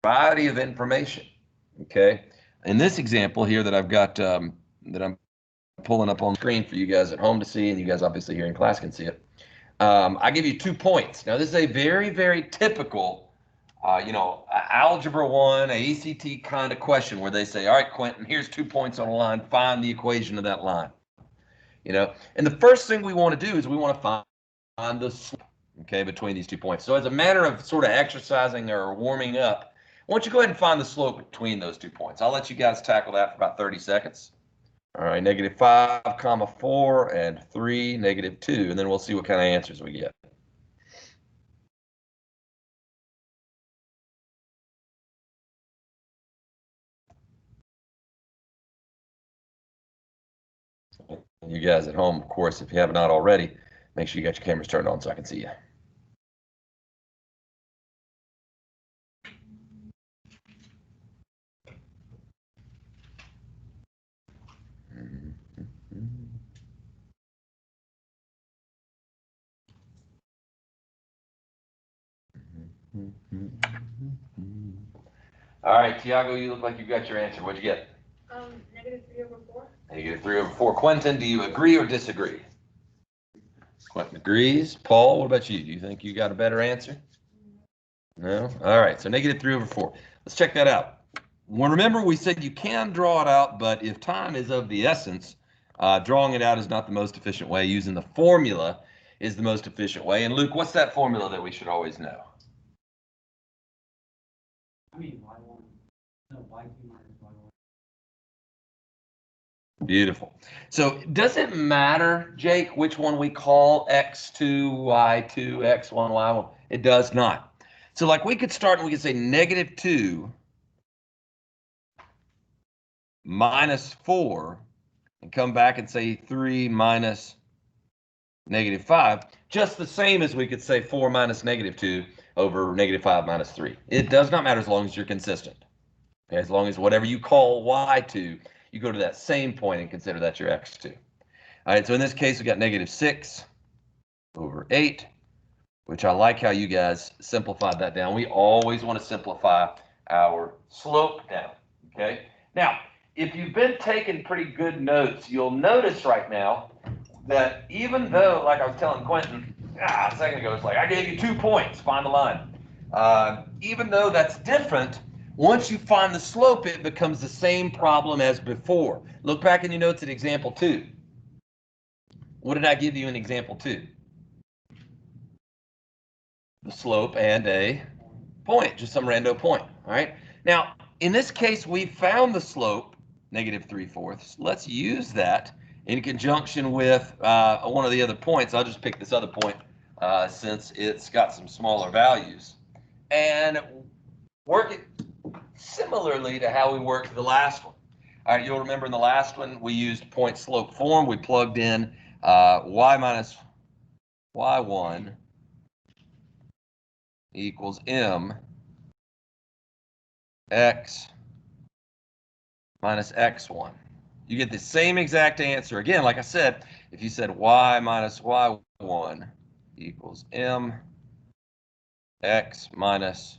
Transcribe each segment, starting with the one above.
variety of information. Okay. In this example here that I've got that I'm pulling up on the screen for you guys at home to see, and you guys obviously here in class can see it. I give you 2 points. Now, this is a very, very typical, Algebra 1, ACT kind of question where they say, all right, Quentin, here's 2 points on a line. Find the equation of that line. And the first thing we want to do is we want to find the slope, okay, between these 2 points. So as a matter of sort of exercising or warming up, why don't you go ahead and find the slope between those 2 points? I'll let you guys tackle that for about 30 seconds. All right, -5, 4, and 3, -2, and then we'll see what kind of answers we get. You guys at home, of course, if you have not already, make sure you got your cameras turned on so I can see you. All right, Tiago, you look like you got your answer. What'd you get? -3/4. -3/4. Quentin, do you agree or disagree? Quentin agrees. Paul, what about you? Do you think you got a better answer? No? All right, so -3/4. Let's check that out. Well, remember we said you can draw it out, but if time is of the essence, drawing it out is not the most efficient way. Using the formula is the most efficient way. And Luke, what's that formula that we should always know? y1, no, y2 minus y1. Beautiful. So does it matter, Jake, which one we call x2, y2, x1, y1? It does not. So like we could start and we could say -2 minus 4 and come back and say 3 minus -5, just the same as we could say 4 minus -2 over -5 minus 3. It does not matter as long as you're consistent. Okay, as long as whatever you call y2, you go to that same point and consider that your x2. All right, so in this case, we got -6 over 8, which I like how you guys simplified that down. We always want to simplify our slope down, okay? Now, if you've been taking pretty good notes, you'll notice right now that even though, like I was telling Quentin a second ago, it's like, I gave you 2 points, find the line. Even though that's different, once you find the slope, it becomes the same problem as before. Look back in your notes at example 2. What did I give you in example 2? The slope and a point, just some random point, all right? Now, in this case, we found the slope, -3/4. Let's use that in conjunction with one of the other points. I'll just pick this other point since it's got some smaller values. And work it similarly to how we worked the last one. All right, you'll remember in the last one, we used point slope form. We plugged in y minus y1 equals m x minus x1. You get the same exact answer. Again, like I said, if you said y minus y1 equals m x minus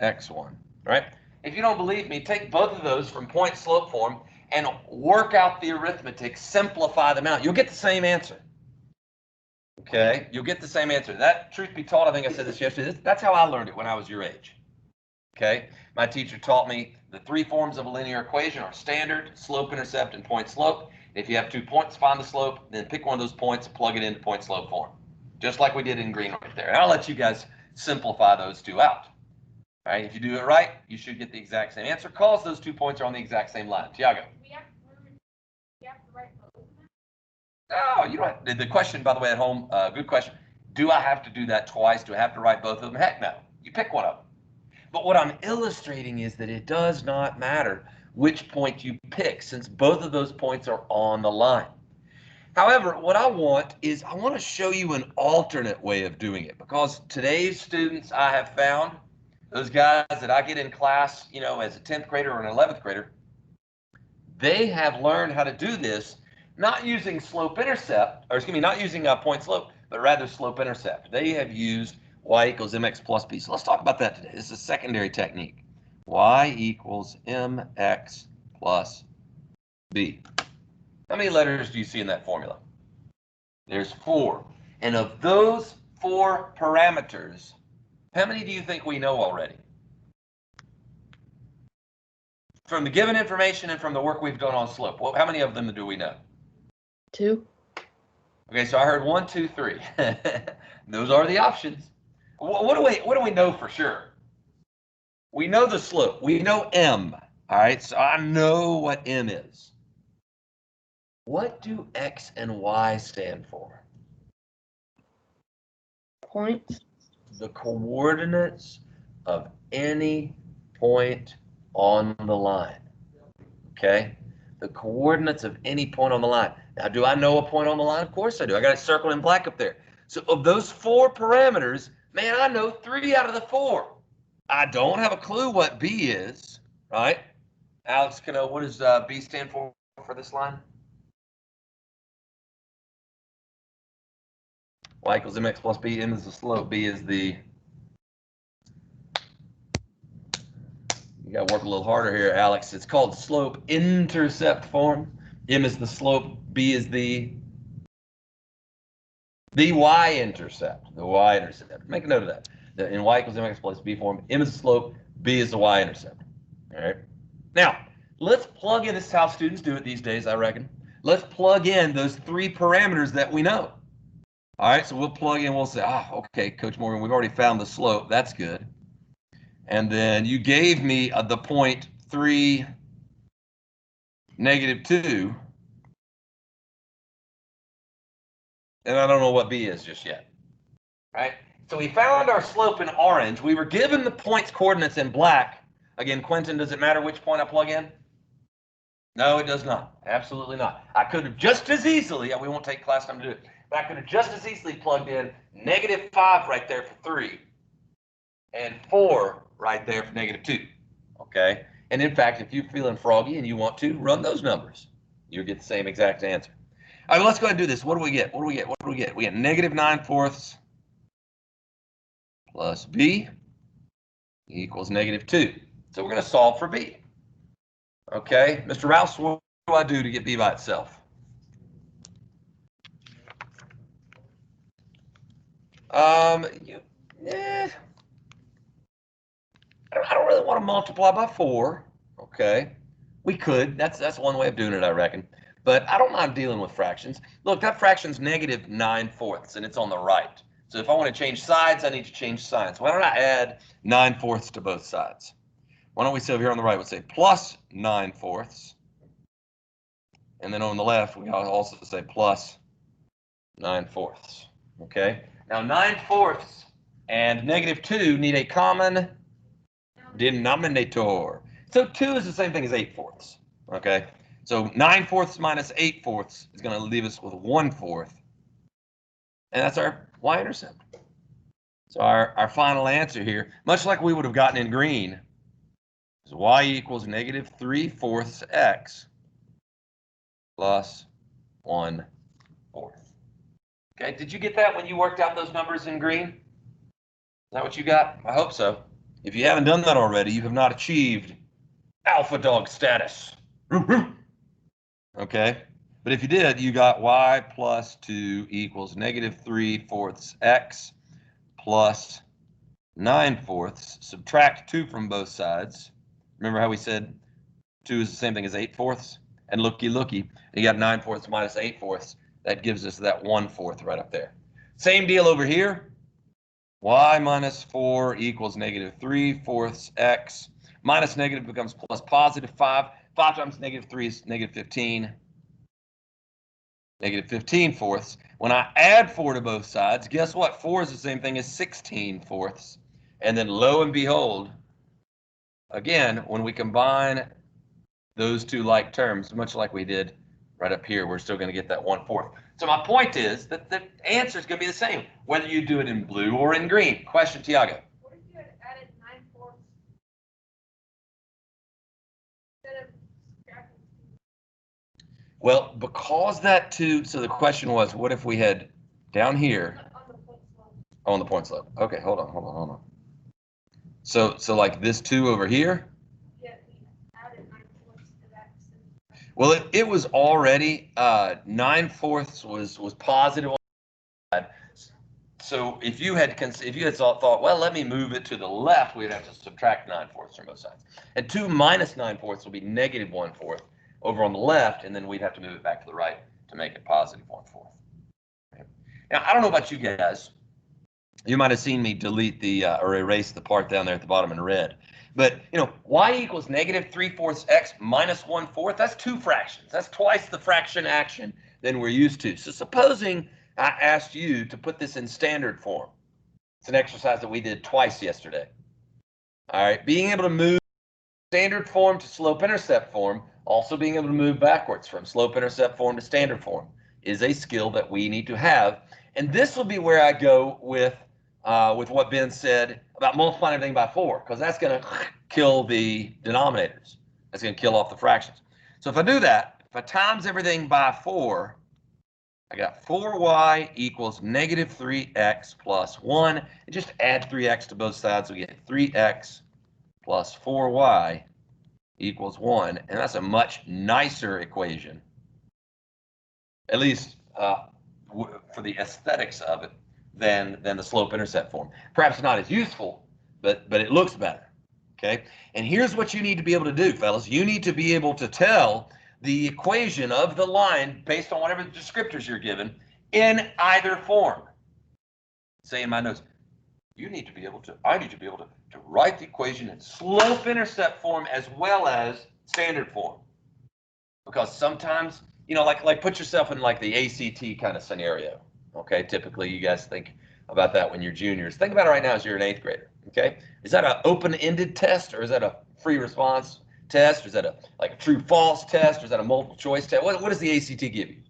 x1, right? If you don't believe me, take both of those from point slope form and work out the arithmetic, simplify them out. You'll get the same answer. Okay, you'll get the same answer. That, truth be told, I think I said this yesterday, that's how I learned it when I was your age. Okay, my teacher taught me the 3 forms of a linear equation are standard, slope, intercept, and point slope. If you have 2 points, find the slope, then pick one of those points and plug it into point slope form, just like we did in green right there. And I'll let you guys simplify those 2 out. All right, if you do it right, you should get the exact same answer, because those 2 points are on the exact same line. Tiago. We have to write both of them? Oh, you don't have, the question, by the way, at home, good question. Do I have to do that twice? Do I have to write both of them? Heck no. You pick one of them. But what I'm illustrating is that it does not matter which point you pick, since both of those points are on the line. However, what I want is I want to show you an alternate way of doing it, because today's students, I have found, those guys that I get in class, as a 10th grader or an 11th grader, they have learned how to do this not using slope intercept, or excuse me, not using point slope, but rather slope intercept. They have used y equals mx plus b. So let's talk about that today. This is a secondary technique. Y equals mx plus b. How many letters do you see in that formula? There's 4. And of those 4 parameters, how many do you think we know already? From the given information and from the work we've done on slope, well, how many of them do we know? 2. Okay, so I heard 1, 2, 3. Those are the options. What do we know for sure? We know the slope. We know m. All right, so I know what m is. What do x and y stand for? Points. The coordinates of any point on the line. Okay? The coordinates of any point on the line. Now, do I know a point on the line? Of course I do. I got it circled in black up there. So of those 4 parameters, man, I know 3 out of the 4. I don't have a clue what b is, right? Alex, what does b stand for this line? Y equals mx plus b. M is the slope. B is the... You got to work a little harder here, Alex. It's called slope intercept form. M is the slope. B is the y-intercept. The y-intercept. Make a note of that. In y equals mx plus b form, M is the slope. B is the y-intercept. All right. Now, let's plug in. This is how students do it these days, I reckon. Let's plug in those 3 parameters that we know. All right, so we'll plug in. We'll say, okay, Coach Morgan, we've already found the slope. That's good. And then you gave me the point 3, -2. And I don't know what b is just yet. Right? So we found our slope in orange. We were given the point's coordinates in black. Again, Quentin, does it matter which point I plug in? No, it does not. Absolutely not. I could have just as easily, we won't take class time to do it, but I could have just as easily plugged in -5 right there for 3 and 4 right there for -2. Okay? And in fact, if you're feeling froggy and you want to, run those numbers. You'll get the same exact answer. All right, let's go ahead and do this. What do we get? What do we get? What do we get? We get -9/4 plus b equals -2. So we're going to solve for b. Okay, Mr. Rouse, what do I do to get b by itself? I don't really want to multiply by 4. Okay, we could. That's one way of doing it, I reckon. But I don't mind dealing with fractions. Look, that fraction's -9/4, and it's on the right. So if I want to change sides, I need to change signs. Why don't I add 9/4 to both sides? Why don't we say over here on the right, we'll say plus 9/4. And then on the left, we also say plus 9/4. Okay? Now 9/4 and -2 need a common denominator. So 2 is the same thing as 8/4. Okay? So 9/4 minus 8/4 is going to leave us with 1/4. And that's our y-intercept. So our final answer here, much like we would have gotten in green, is y equals -3/4 x plus 1/4. Okay, did you get that when you worked out those numbers in green? Is that what you got? I hope so. If you haven't done that already, you have not achieved alpha dog status. Okay, but if you did, you got y plus 2 equals -3/4 x plus 9/4. Subtract 2 from both sides. Remember how we said 2 is the same thing as 8/4? And looky, you got 9/4 minus 8/4. That gives us that 1/4 right up there. Same deal over here. Y minus 4 equals -3/4 x. Minus negative becomes plus +5. 5 times -3 is -15. -15/4. When I add 4 to both sides, guess what? 4 is the same thing as 16/4. And then lo and behold, again, when we combine those two like terms, much like we did right up here, we're still going to get that 1/4. So my point is that the answer is going to be the same, whether you do it in blue or in green. Question, Tiago. What if you had added 9/4 instead of subtracting 2? Well, because that 2, so the question was, what if we had down here, On the point slope. On the point slope. Okay, hold on. So like this 2 over here. Yeah, we added 9/4 to that. Well, it was already 9/4 was positive on that. So if you had thought, well, let me move it to the left, we'd have to subtract 9/4 from both sides. And 2 minus 9/4 will be negative 1/4 over on the left, and then we'd have to move it back to the right to make it positive 1/4. Okay. Now, I don't know about you guys. You might have seen me delete the or erase the part down there at the bottom in red. But, y equals negative 3/4 x minus 1/4. That's 2 fractions. That's twice the fraction action than we're used to. So supposing I asked you to put this in standard form. It's an exercise that we did twice yesterday. All right, being able to move standard form to slope-intercept form, also being able to move backwards from slope-intercept form to standard form is a skill that we need to have. And this will be where I go with what Ben said about multiplying everything by 4, because that's going to kill the denominators. That's going to kill off the fractions. So if I do that, if I times everything by 4, I got 4y equals negative 3x plus 1. And just add 3x to both sides. We get 3x plus 4y equals 1. And that's a much nicer equation, at least for the aesthetics of it, than the slope-intercept form. Perhaps not as useful, but it looks better. Okay? And here's what you need to be able to do, fellas. You need to be able to tell the equation of the line based on whatever descriptors you're given in either form. Say in my notes, I need to be able to write the equation in slope-intercept form as well as standard form. Because sometimes, like put yourself in like the ACT kind of scenario. Okay, typically you guys think about that when you're juniors. Think about it right now as you're an 8th grader. Okay, is that an open-ended test, or is that a free response test, or is that a true-false test, or is that a multiple choice test? What does the ACT give you?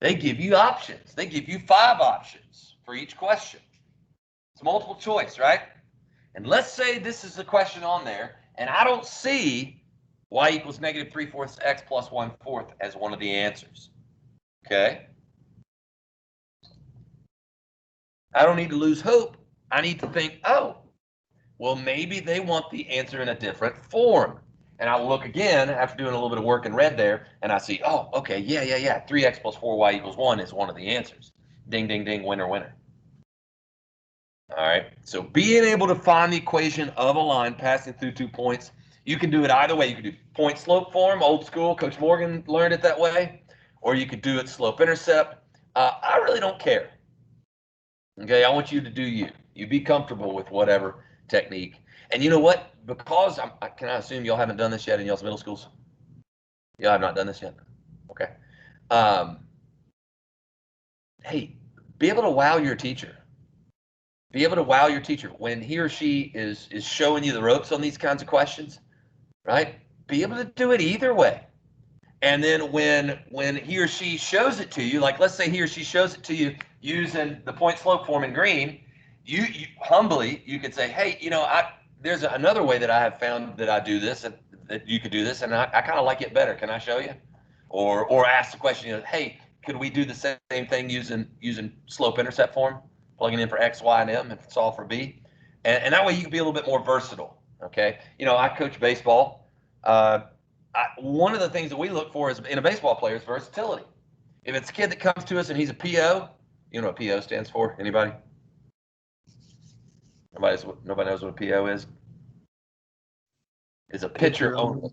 They give you options. They give you 5 options for each question. It's multiple choice, right? And let's say this is the question on there, and I don't see y equals negative 3/4 x plus 1/4 as one of the answers. Okay? I don't need to lose hope. I need to think, oh, well, maybe they want the answer in a different form. And I'll look again after doing a little bit of work in red there, and I see, oh, okay, yeah. 3x plus 4y equals 1 is one of the answers. Ding, ding, ding, winner, winner. All right, so being able to find the equation of a line passing through 2 points, you can do it either way. You can do point slope form, old school. Coach Morgan learned it that way. Or you could do it slope intercept. I really don't care. Okay, I want you to do you. You be comfortable with whatever technique. And you know what? Because can I assume y'all haven't done this yet in y'all's middle schools? Y'all have not done this yet? Okay. Hey, be able to wow your teacher. Be able to wow your teacher when he or she is showing you the ropes on these kinds of questions, right? Be able to do it either way. And then when he or she shows it to you, like let's say he or she shows it to you using the point slope form in green, you humbly, you could say, hey, there's another way that I have found that I do this, and that you could do this, and I kind of like it better. Can I show you? Or ask the question, hey, could we do the same thing using slope intercept form, plugging in for x, y, and m, and solve for b, and that way you can be a little bit more versatile. Okay, I coach baseball. One of the things that we look for is in a baseball player is versatility. If it's a kid that comes to us and he's a PO, you know what PO stands for? Anybody? Nobody knows what a PO is? It's a pitcher only.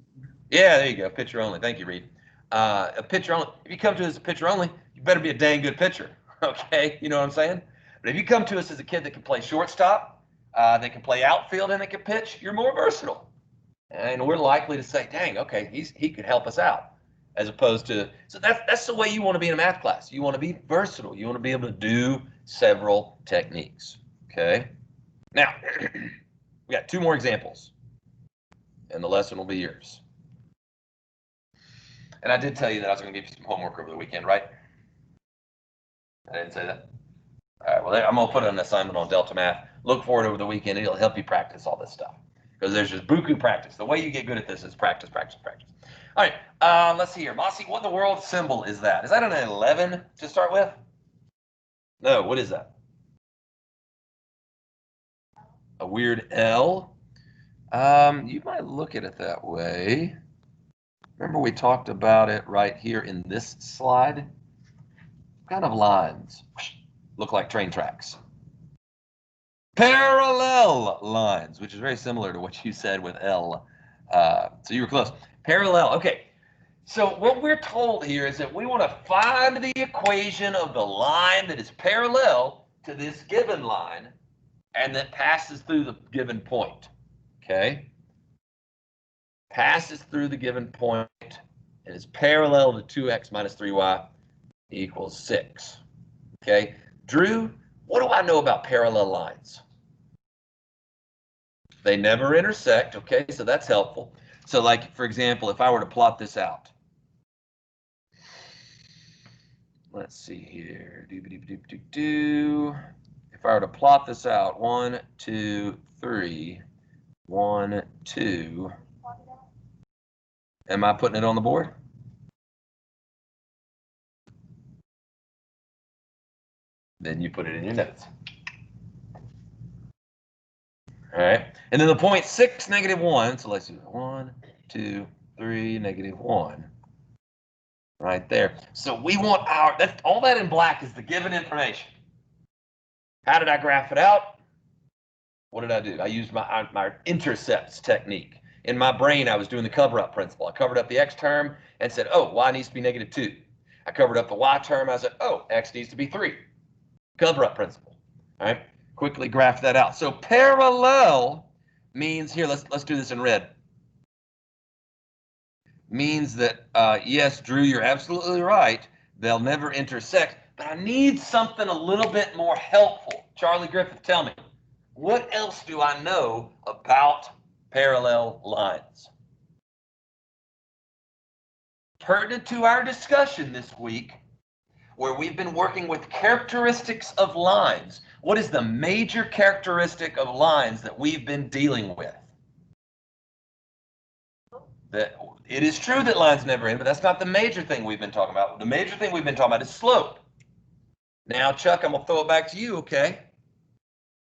Yeah, there you go. Pitcher only. Thank you, Reed. A pitcher only. If you come to us as a pitcher only, you better be a dang good pitcher. Okay, you know what I'm saying? But if you come to us as a kid that can play shortstop, that can play outfield, and that can pitch, you're more versatile. And we're likely to say, dang, okay, he could help us out. As opposed to, so that's the way you want to be in a math class. You want to be versatile. You want to be able to do several techniques. Okay. Now, we got 2 more examples, and the lesson will be yours. And I did tell you that I was going to give you some homework over the weekend, right? I didn't say that. All right. Well, I'm going to put an assignment on Delta Math. Look for it over the weekend. It'll help you practice all this stuff. Because there's just buku practice. The way you get good at this is practice, practice, practice. All right, let's see here. Mossy, what in the world symbol is that? Is that an 11 to start with? No, what is that? a weird L. You might look at it that way. Remember we talked about it right here in this slide? What kind of lines look like train tracks? Parallel lines, which is very similar to what you said with L. So you were close. Parallel. Okay. So what we're told here is that we want to find the equation of the line that is parallel to this given line and that passes through the given point. Okay? Passes through the given point and is parallel to 2x minus 3y equals 6. Okay? Drew, what do I know about parallel lines? They never intersect, okay? So that's helpful. So like, for example, if I were to plot this out. Let's see here. If I were to plot this out, 1, 2, 3, 1, 2. Am I putting it on the board? Then you put it in your notes. All right. And then the point 6, negative 1. So let's do 1, 2, 3, negative 1. Right there. So we want our, that's all that in black is the given information. How did I graph it out? What did I do? I used my intercepts technique. In my brain, I was doing the cover-up principle. I covered up the x term and said, oh, y needs to be negative 2. I covered up the y term. I said, oh, x needs to be 3. Cover-up principle. All right. Quickly graph that out. So parallel means here. Let's do this in red. Means that yes, Drew, you're absolutely right. They'll never intersect. But I need something a little bit more helpful. Charlie Griffith, tell me, what else do I know about parallel lines? Pertinent to our discussion this week, where we've been working with characteristics of lines. What is the major characteristic of lines that we've been dealing with? That it is true that lines never end, but that's not the major thing we've been talking about. The major thing we've been talking about is slope. Now, Chuck, I'm going to throw it back to you, okay?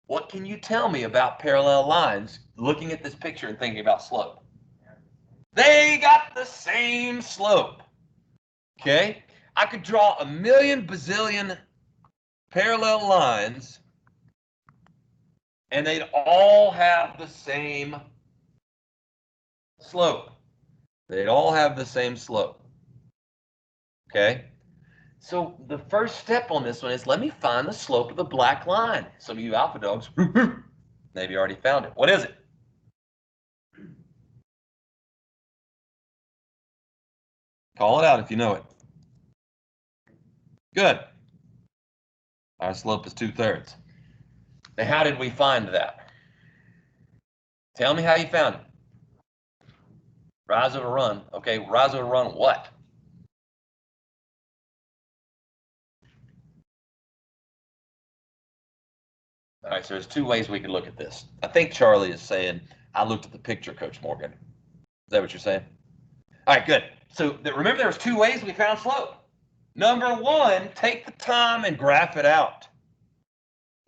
What can you tell me about parallel lines looking at this picture and thinking about slope? They got the same slope, okay? I could draw a million bazillion parallel lines and they'd all have the same slope. They'd all have the same slope, okay? So the first step on this one is let me find the slope of the black line. Some of you alpha dogs maybe already found it. What is it? Call it out if you know it. Good. Our slope is 2/3. Now, how did we find that? Tell me how you found it. Rise over run. Okay, rise over run what? All right, so there's two ways we could look at this. I think Charlie is saying, I looked at the picture, Coach Morgan. Is that what you're saying? All right, good. So remember there was two ways we found slope. Number one, take the time and graph it out.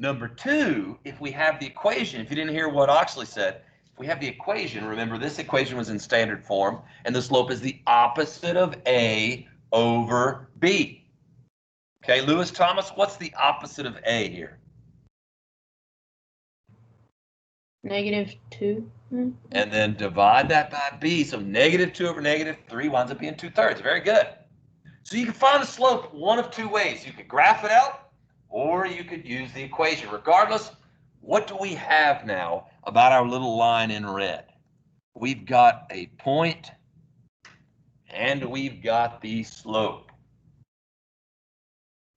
Number two, if we have the equation, if you didn't hear what Oxley said, if we have the equation, remember this equation was in standard form, and the slope is the opposite of A over B. Okay, Lewis Thomas, what's the opposite of A here? -2. And then divide that by B. So -2 over -3 winds up being 2/3. Very good. So you can find the slope one of two ways. You could graph it out, or you could use the equation. Regardless, what do we have now about our little line in red? We've got a point, and we've got the slope.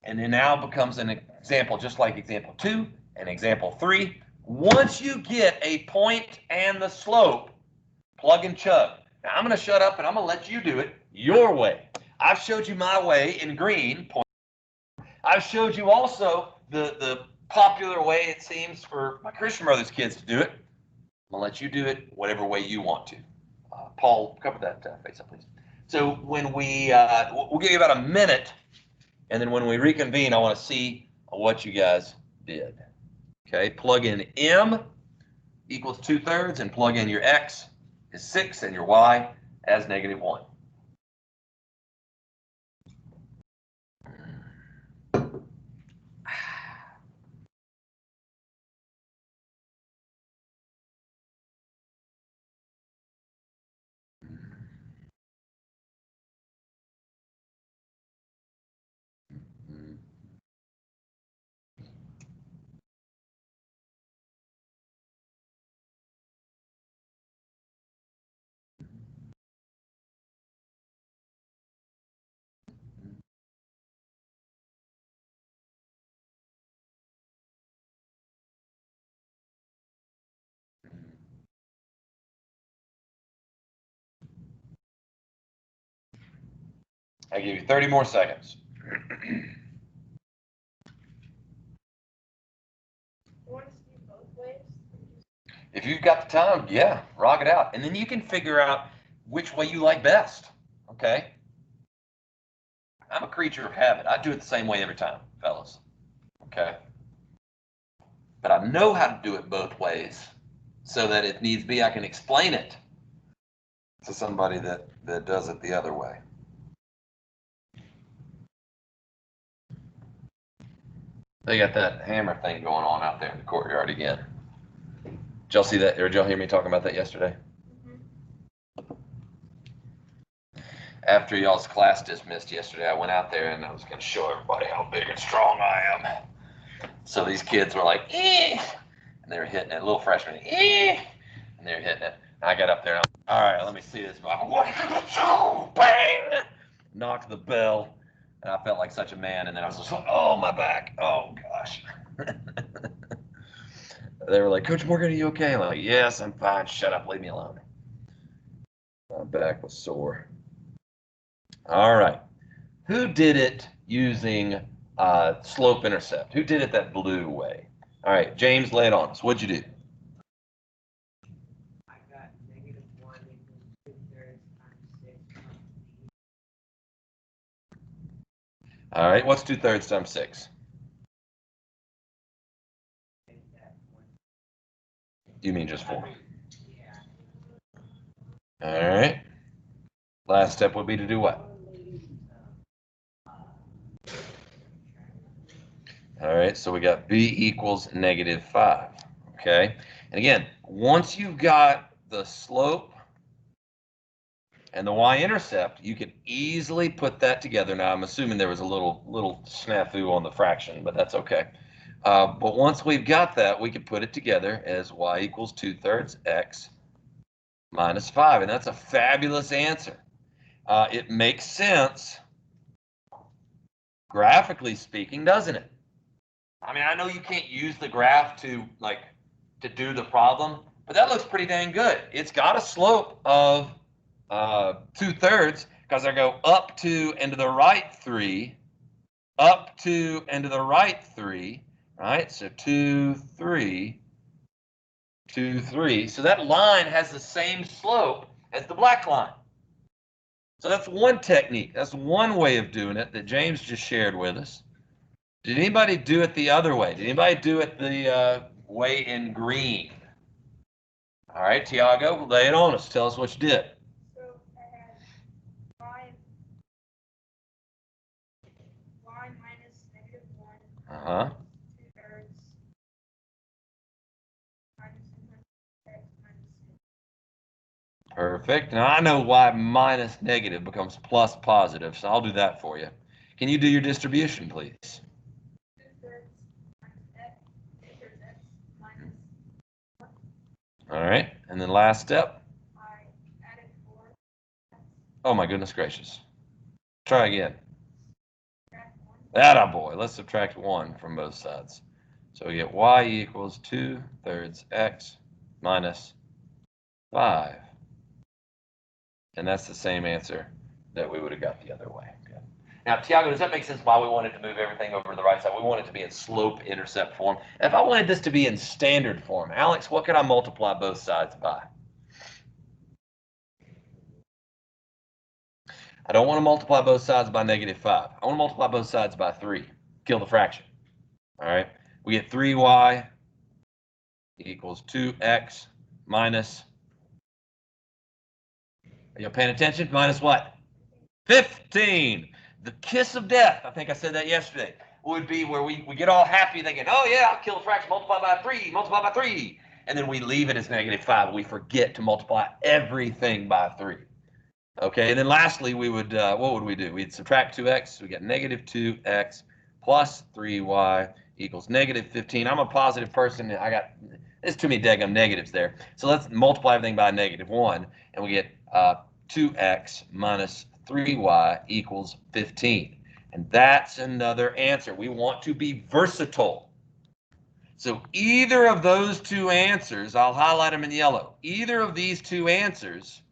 And it now becomes an example, just like example 2 and example 3. Once you get a point and the slope, plug and chug. Now I'm going to shut up and I'm going to let you do it your way. I've showed you my way in green. I've showed you also the popular way it seems for my Christian Brothers kids to do it. I'm going to let you do it whatever way you want to. Paul, cover that face up, please. So when we'll give you about a minute, and then when we reconvene, I want to see what you guys did. Okay, plug in M. equals 2/3 and plug in your x is 6 and your y as -1. I give you 30 more seconds. You want us to do both ways? If you've got the time, yeah, rock it out. And then you can figure out which way you like best, okay? I'm a creature of habit. I do it the same way every time, fellas, okay? But I know how to do it both ways so that if needs be, I can explain it to somebody that does it the other way. They got that hammer thing going on out there in the courtyard again. Did y'all see that? Or did y'all hear me talking about that yesterday? After y'all's class dismissed yesterday, I went out there and I was going to show everybody how big and strong I am. So these kids were like, eh, and they were hitting it. Little freshmen, eh, and they were hitting it. And I got up there and I'm like, all right, let me see this. Bang! Knocked the bell. And I felt like such a man. And then I was just like, oh, my back. Oh, gosh. They were like, Coach Morgan, are you okay? I'm like, yes, I'm fine. Shut up. Leave me alone. My back was sore. All right. Who did it using slope intercept? Who did it that blue way? All right, James, lay it on us. What'd you do? I got -1 equals 2/3 times 6 times b. All right, what's 2/3 times 6? Make that 1. You mean just 4? Yeah. All right. Last step would be to do what? All right, so we got b equals -5. Okay, and again, once you've got the slope and the y-intercept, you can easily put that together. Now, I'm assuming there was a little snafu on the fraction, but that's okay. But once we've got that, we can put it together as y equals 2/3 x minus 5, and that's a fabulous answer. It makes sense, graphically speaking, doesn't it? I mean, I know you can't use the graph to do the problem, but that looks pretty dang good. It's got a slope of 2/3 because I go up 2 and to the right 3, up 2 and to the right 3, right? So 2, 3, 2, 3. So that line has the same slope as the black line. So that's one technique. That's one way of doing it that James just shared with us. Did anybody do it the other way? Did anybody do it the way in green? All right, Tiago, lay it on us. Tell us what you did. So I had y minus -1 Uh-huh. 2/3 minus x minus 6. Perfect. Now I know why minus negative becomes plus positive, so I'll do that for you. Can you do your distribution, please? 2/3 minus x, 2/3 x minus 1. All right, and then last step. I added 4. Oh my goodness gracious. Try again. Subtract 1. Atta boy. Let's subtract 1 from both sides. So we get y equals 2/3 x minus 5. And that's the same answer that we would have got the other way. Good. Now, Tiago, does that make sense why we wanted to move everything over to the right side? We want it to be in slope intercept form. If I wanted this to be in standard form, Alex, what could I multiply both sides by? I don't want to multiply both sides by -5. I want to multiply both sides by 3. Kill the fraction. All right. We get 3y equals 2x minus, are you paying attention? Minus what? 15. The kiss of death, I think I said that yesterday, would be where we get all happy thinking, oh yeah, I'll kill a fraction, multiply by 3, multiply by 3. And then we leave it as -5. We forget to multiply everything by 3. Okay, and then lastly, we would, what would we do? We'd subtract 2x, so we get -2x plus 3y equals -15. I'm a positive person. There's too many daggum negatives there. So let's multiply everything by -1, and we get 2x minus 3y equals 15. And that's another answer. We want to be versatile. So either of those two answers, I'll highlight them in yellow, either of these two answers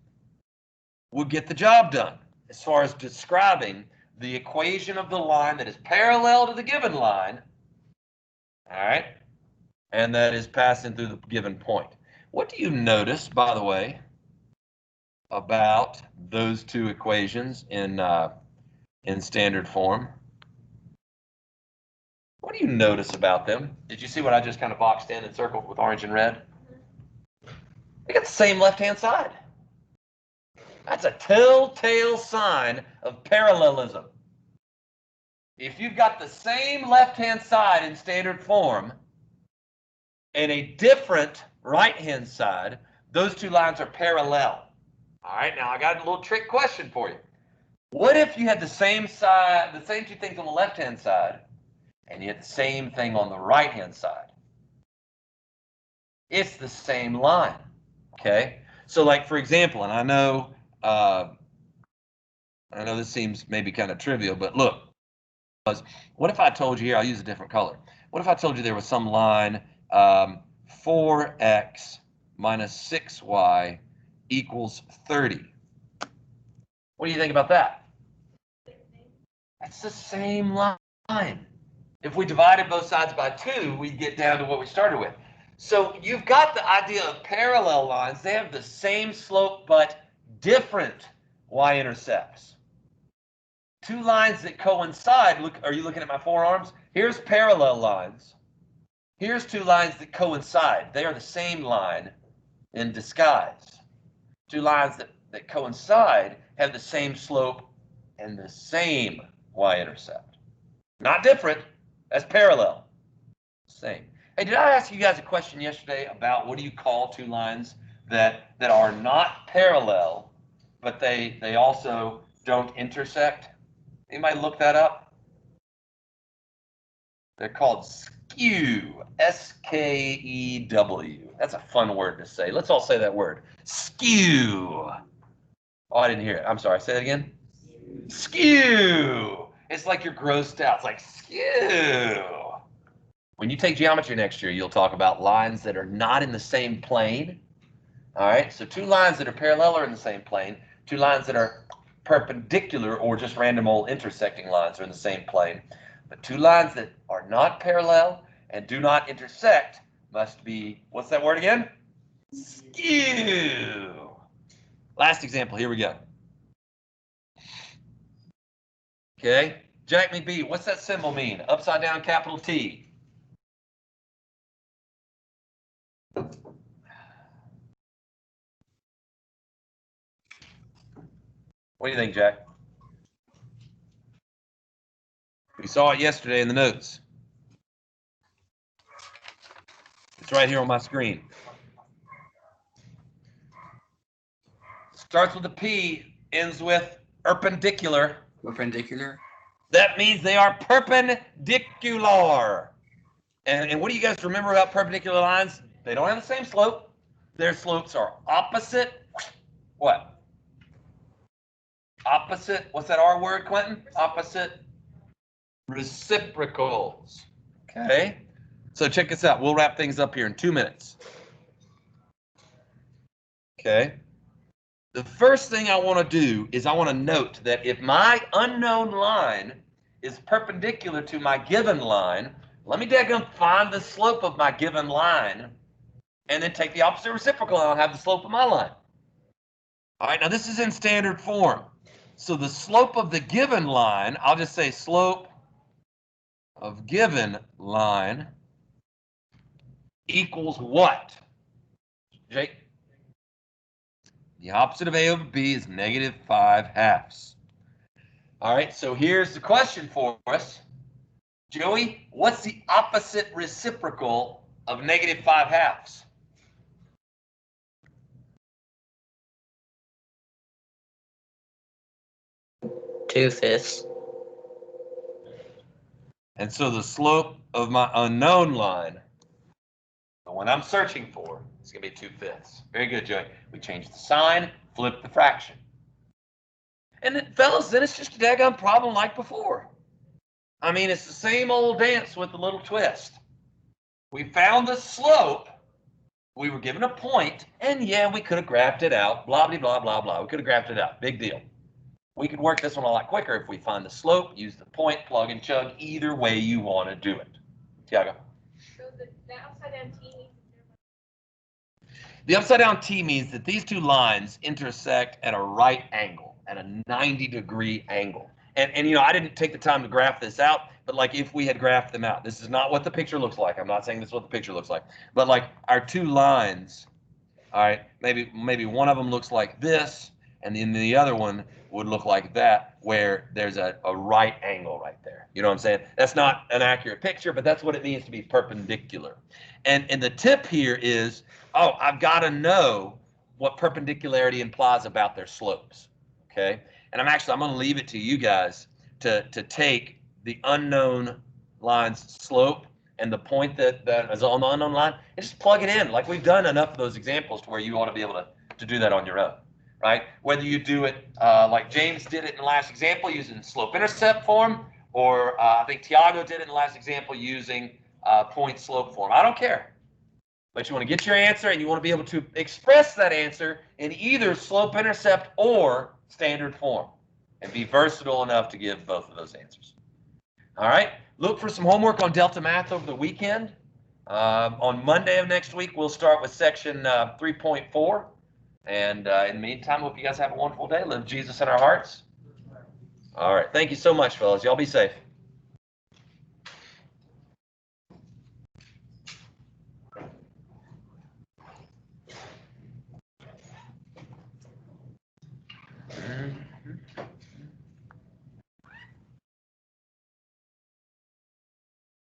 will get the job done as far as describing the equation of the line that is parallel to the given line, all right, and that is passing through the given point. What do you notice, by the way, about those two equations in standard form? What do you notice about them? Did you see what I just kind of boxed in and circled with orange and red? They got the same left-hand side. That's a telltale sign of parallelism. If you've got the same left-hand side in standard form and a different right-hand side, those two lines are parallel. All right, now I got a little trick question for you. What if you had the same side, the same two things on the left-hand side, and you had the same thing on the right-hand side? It's the same line, okay? So like, for example, and I know this seems maybe kind of trivial, but look, what if I told you here, I'll use a different color. What if I told you there was some line 4x minus 6y equals 30? What do you think about that? That's the same line. If we divided both sides by 2, we'd get down to what we started with. So you've got the idea of parallel lines. They have the same slope, but different y-intercepts. Two lines that coincide. Look, are you looking at my forearms? Here's parallel lines. Here's two lines that coincide. They are the same line in disguise. Two lines that coincide have the same slope and the same y-intercept. Not different. That's parallel. Same. Hey, did I ask you guys a question yesterday about what do you call two lines that are not parallel, but they also don't intersect? Anybody look that up? They're called skew. S-K-E-W. That's a fun word to say. Let's all say that word. Skew. Oh, I didn't hear it. I'm sorry. Say it again. Skew. It's like you're grossed out. It's like skew. When you take geometry next year, you'll talk about lines that are not in the same plane. All right. So two lines that are parallel are in the same plane. Two lines that are perpendicular or just random old intersecting lines are in the same plane. But two lines that are not parallel and do not intersect must be, what's that word again? Skew. Last example, here we go. Okay, Jack McBee, what's that symbol mean? Upside down capital T. What do you think, Jack? We saw it yesterday in the notes. It's right here on my screen. Starts with a P, ends with perpendicular. Perpendicular. That means they are perpendicular. And what do you guys remember about perpendicular lines? They don't have the same slope. Their slopes are opposite. What? Opposite. What's that R word, Quentin? Opposite reciprocals. Okay. So check this out. We'll wrap things up here in 2 minutes. Okay. The first thing I want to do is I want to note that if my unknown line is perpendicular to my given line, let me find the slope of my given line and then take the opposite reciprocal and I'll have the slope of my line. All right, now this is in standard form. So the slope of the given line, I'll just say slope of given line equals what? Jake? The opposite of A over B is negative 5/2. All right, so here's the question for us. Joey, what's the opposite reciprocal of negative 5/2? 2/5. And so the slope of my unknown line, the one I'm searching for, is going to be 2/5. Very good, Joey. We changed the sign, flipped the fraction. And then, fellas, then it's just a daggone problem like before. I mean, it's the same old dance with a little twist. We found the slope. We were given a point, and yeah, we could have graphed it out. Blah, blah, blah, blah, blah. We could have graphed it out. Big deal. We could work this one a lot quicker if we find the slope, use the point, plug and chug, either way you want to do it. Tiago? So the upside down T means The upside down T means that these two lines intersect at a right angle, at a 90-degree angle. And you know, I didn't take the time to graph this out, but like if we had graphed them out, this is not what the picture looks like. I'm not saying this is what the picture looks like, but like our two lines, all right, maybe one of them looks like this, and then the other one would look like that, where there's a right angle right there. You know what I'm saying? That's not an accurate picture, but that's what it means to be perpendicular. And the tip here is, oh, I've got to know what perpendicularity implies about their slopes, okay? And I'm going to leave it to you guys to take the unknown line's slope and the point that is on the unknown line and just plug it in. Like we've done enough of those examples to where you ought to be able to do that on your own, right? Whether you do it like James did it in the last example using slope-intercept form, or I think Tiago did it in the last example using point-slope form. I don't care. But you want to get your answer, and you want to be able to express that answer in either slope-intercept or standard form, and be versatile enough to give both of those answers. All right, look for some homework on Delta Math over the weekend. On Monday of next week, we'll start with section 3.4. And in the meantime, hope you guys have a wonderful day. Live Jesus in our hearts. All right, thank you so much, fellas. Y'all be safe.